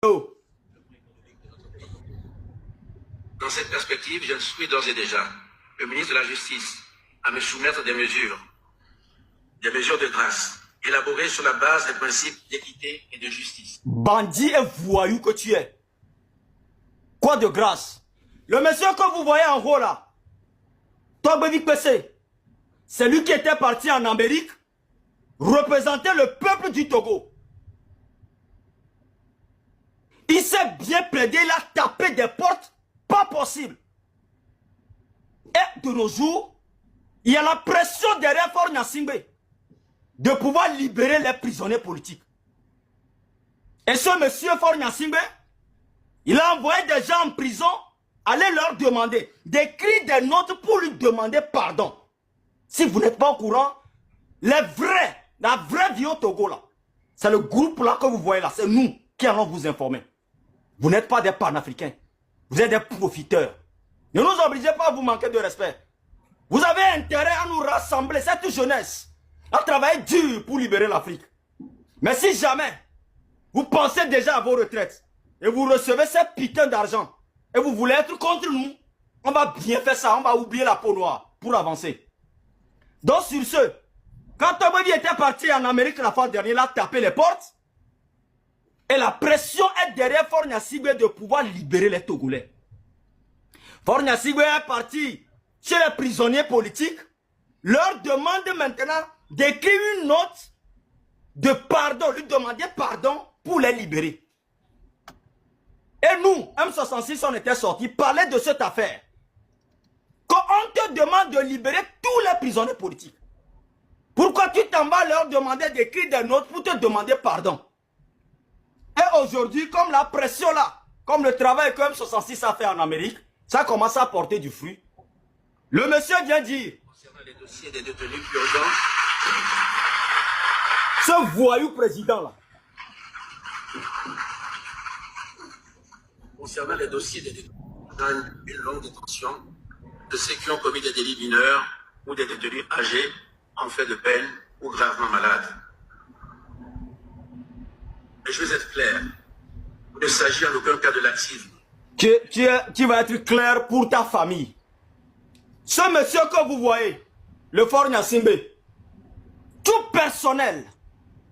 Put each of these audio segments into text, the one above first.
Oh. Dans cette perspective, je suis d'ores et déjà le ministre de la Justice à me soumettre des mesures de grâce, élaborées sur la base des principes d'équité et de justice. Bandit et voyou que tu es. Quoi de grâce? Le monsieur que vous voyez en haut là, Togbevik PC, c'est lui qui était parti en Amérique, représenter le peuple du Togo. Il s'est bien plaidé, il a tapé des portes, pas possible. Et de nos jours, il y a la pression derrière Faure Gnassingbé de pouvoir libérer les prisonniers politiques. Et ce monsieur Faure Gnassingbé, il a envoyé des gens en prison, aller leur demander, d'écrire des notes pour lui demander pardon. Si vous n'êtes pas au courant, la vraie vie au Togo là, c'est le groupe là que vous voyez là, c'est nous qui allons vous informer. Vous n'êtes pas des panafricains, vous êtes des profiteurs. Ne nous obligez pas à vous manquer de respect. Vous avez intérêt à nous rassembler, cette jeunesse, à travailler dur pour libérer l'Afrique. Mais si jamais vous pensez déjà à vos retraites et vous recevez ces putains d'argent et vous voulez être contre nous, on va bien faire ça, on va oublier la peau noire pour avancer. Donc sur ce, quand Togbevik était parti en Amérique la fois dernière, il a tapé les portes et la pression est derrière Faure Gnassingbé de pouvoir libérer les Togolais. Faure Gnassingbé est parti chez les prisonniers politiques, leur demande maintenant d'écrire une note de pardon, lui demander pardon pour les libérer. Et nous, M66, on était sortis parler de cette affaire. Quand on te demande de libérer tous les prisonniers politiques, pourquoi tu t'en vas leur demander d'écrire des notes pour te demander pardon? Et aujourd'hui, comme la pression là, comme le travail que M66 a fait en Amérique, ça commence à porter du fruit. Le monsieur vient dire, Concernant les dossiers des détenus purgants, ce voyou président là, concernant les dossiers des détenus dans une longue détention, de ceux qui ont commis des délits mineurs ou des détenus âgés en fait de peine ou gravement malades. Mais je veux être clair, il ne s'agit en aucun cas de laxisme. tu vas être clair pour ta famille. Ce monsieur que vous voyez, le Faure Gnassingbé, tout personnel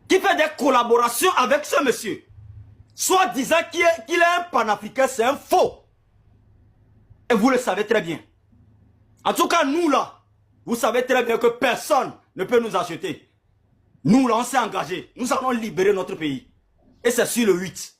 qui fait des collaborations avec ce monsieur, soit disant qu'il est un panafricain, c'est un faux. Et vous le savez très bien. En tout cas, nous là, vous savez très bien que personne ne peut nous acheter. Nous là, on s'est engagés. Nous allons libérer notre pays. Et c'est sur le 8.